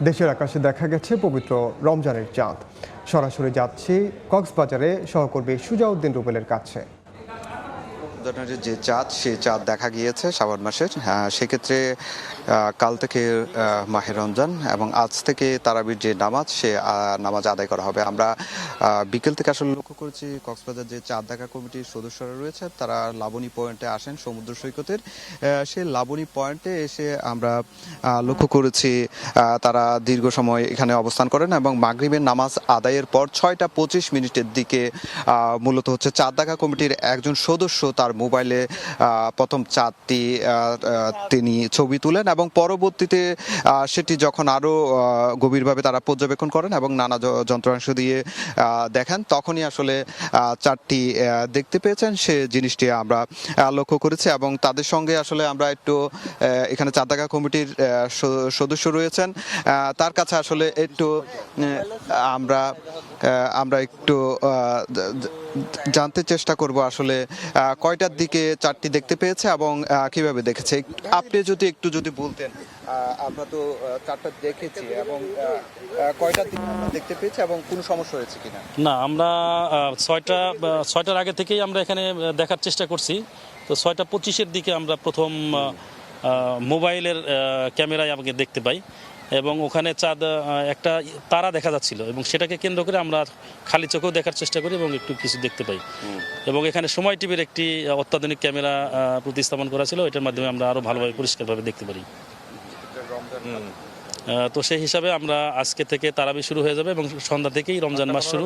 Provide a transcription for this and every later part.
দেশের আকাশে দেখা গেছে পবিত্র রমজানের চাঁদ। সরাসরি যাচ্ছি কক্সবাজারে সহকর্মী সুজাউদ্দিন রুবেলের কাছে। রমজানের যে চাঁদ সেই চাঁদ দেখা গিয়েছে শাবান মাসের। সেক্ষেত্রে কাল থেকে মাহে রমজান এবং আজ থেকে তারাবির যে নামাজ সে নামাজ আদায় করা হবে। আমরা বিকেল থেকে আসলে লক্ষ্য করেছি কক্সবাজার যে চাঁদ দেখা কমিটির সদস্যরা রয়েছে তারা লাবণী পয়েন্টে আসেন সমুদ্র সৈকতের। সেই লাবণী পয়েন্টে এসে আমরা লক্ষ্য করেছি তারা দীর্ঘ সময় এখানে অবস্থান করেন এবং মাগরিবের নামাজ আদায়ের পর 6:25 দিকে মূলত হচ্ছে চাঁদ দেখা কমিটির একজন সদস্য তার মোবাইলে প্রথম চাঁদটি তিনি ছবি তুলেন এবং পরবর্তীতে সেটি যখন আরও গভীরভাবে তারা পর্যবেক্ষণ করেন এবং নানা যন্ত্রাংশ দিয়ে দেখেন তখনই আসলে চাঁদটি দেখতে পেয়েছেন। সে জিনিসটি আমরা লক্ষ্য করেছি এবং তাদের সঙ্গে আসলে আমরা একটু এখানে চাঁদ দেখা কমিটির সদস্য রয়েছেন তার কাছে আসলে একটু আমরা একটু জানতে চেষ্টা করব আসলে কয়টার দিকে চাঁদটি দেখতে পেয়েছে এবং কিভাবে দেখেছে। আপনি যদি বলতেন, আমরা তো চাঁদটা দেখেছি এবং কয়টার দিকে দেখতে পেয়েছি এবং কোনো সমস্যা হয়েছে কিনা? না, আমরা ছয়টার আগে থেকেই আমরা এখানে দেখার চেষ্টা করছি। তো 6:25 দিকে আমরা প্রথম মোবাইলের ক্যামেরায় আমাকে দেখতে পাই এবং ওখানে চাঁদ একটা তারা দেখা যাচ্ছিল এবং সেটাকে কেন্দ্র করে আমরা খালি চোখেও দেখার চেষ্টা করি এবং একটু কিছু দেখতে পাই। এবং এখানে সময় টিভির একটি অত্যাধুনিক ক্যামেরা প্রতিস্থাপন করা ছিল, এটার মাধ্যমে আমরা আরও ভালোভাবে পরিষ্কারভাবে দেখতে পারি। তো সেই হিসাবে আমরা আজকে থেকে তারাবি শুরু হয়ে যাবে এবং সন্ধ্যা থেকেই রমজান মাস শুরু।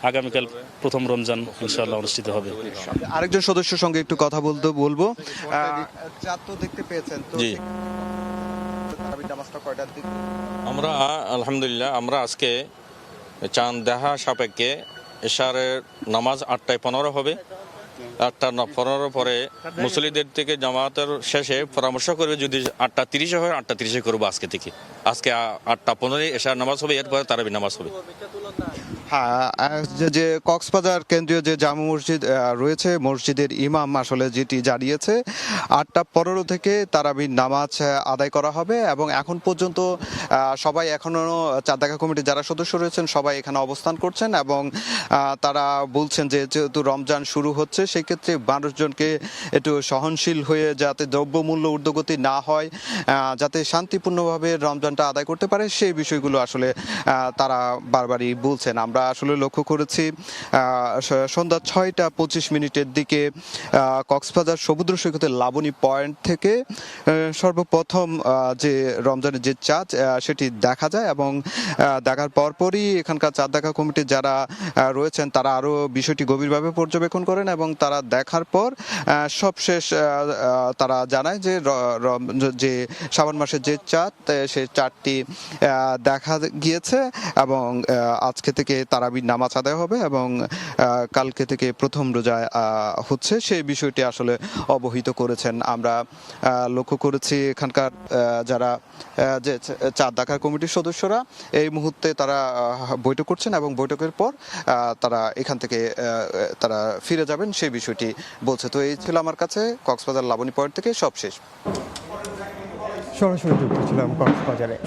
আগামীকাল প্রথম রমজান ইনশাআল্লাহ অনুষ্ঠিত হবে। আরেকজন সদস্যের সঙ্গে একটু কথা বলবো। চাঁদ তো দেখতে পেয়েছেন, তো আমরা আলহামদুলিল্লাহ আমরা আজকে চাঁদ দেখা সাপেক্ষে এশারের নামাজ 8:15 হবে। 8:15 পরে মুসল্লিদের থেকে জামাতের শেষে পরামর্শ করবে, যদি 8:30 হয় 8:30 করবো আজকে থেকে। আজকে 8:15 এশার নামাজ হবে, এরপরে তারাবি নামাজ হবে। হ্যাঁ, যে কক্সবাজার কেন্দ্রীয় যে জামা মসজিদ রয়েছে, মসজিদের ইমাম আসলে যেটি জানিয়েছে 8:15 থেকে তারাবির নামাজ আদায় করা হবে এবং এখন পর্যন্ত সবাই এখনও চাঁদ দেখা কমিটির যারা সদস্য রয়েছেন সবাই এখানে অবস্থান করছেন এবং তারা বলছেন যে যেহেতু রমজান শুরু হচ্ছে সেই ক্ষেত্রে মানুষজনকে একটু সহনশীল হয়ে যাতে দ্রব্যমূল্য ঊর্ধ্বগতি না হয়, যাতে শান্তিপূর্ণভাবে রমজানটা আদায় করতে পারে সেই বিষয়গুলো আসলে তারা বারবারই বলছেন। আমরা আসলে লক্ষ্য করেছি সন্ধ্যা 6:25 দিকে কক্সবাজার সমুদ্র সৈকতের লাবণী পয়েন্ট থেকে সর্বপ্রথম যে রমজানের যে চাঁদ সেটি দেখা যায় এবং দেখার পরপরই এখানকার চাঁদ দেখা কমিটির যারা রয়েছেন তারা আরও বিষয়টি গভীরভাবে পর্যবেক্ষণ করেন এবং তারা দেখার পর সবশেষ তারা জানায় যে শাবান মাসের যে চাঁদ সেই চাঁদটি দেখা গিয়েছে এবং আজকে থেকে তারাবির নামাজ আদায় হবে এবং কালকে থেকে প্রথম রোজা হচ্ছে সেই বিষয়টি আসলে অবহিত করেছেন। আমরা লক্ষ্য করেছি এখানকার যারা যে চাঁদ দেখা কমিটির সদস্যরা এই মুহূর্তে তারা বৈঠক করছেন এবং বৈঠকের পর তারা এখান থেকে তারা ফিরে যাবেন সেই বিষয়টি বলছে। তো এই ছিল আমার কাছে কক্সবাজার লাবণী পয়েন্ট থেকে সব শেষ। সরাসরি যুক্ত ছিলাম কক্সবাজারে।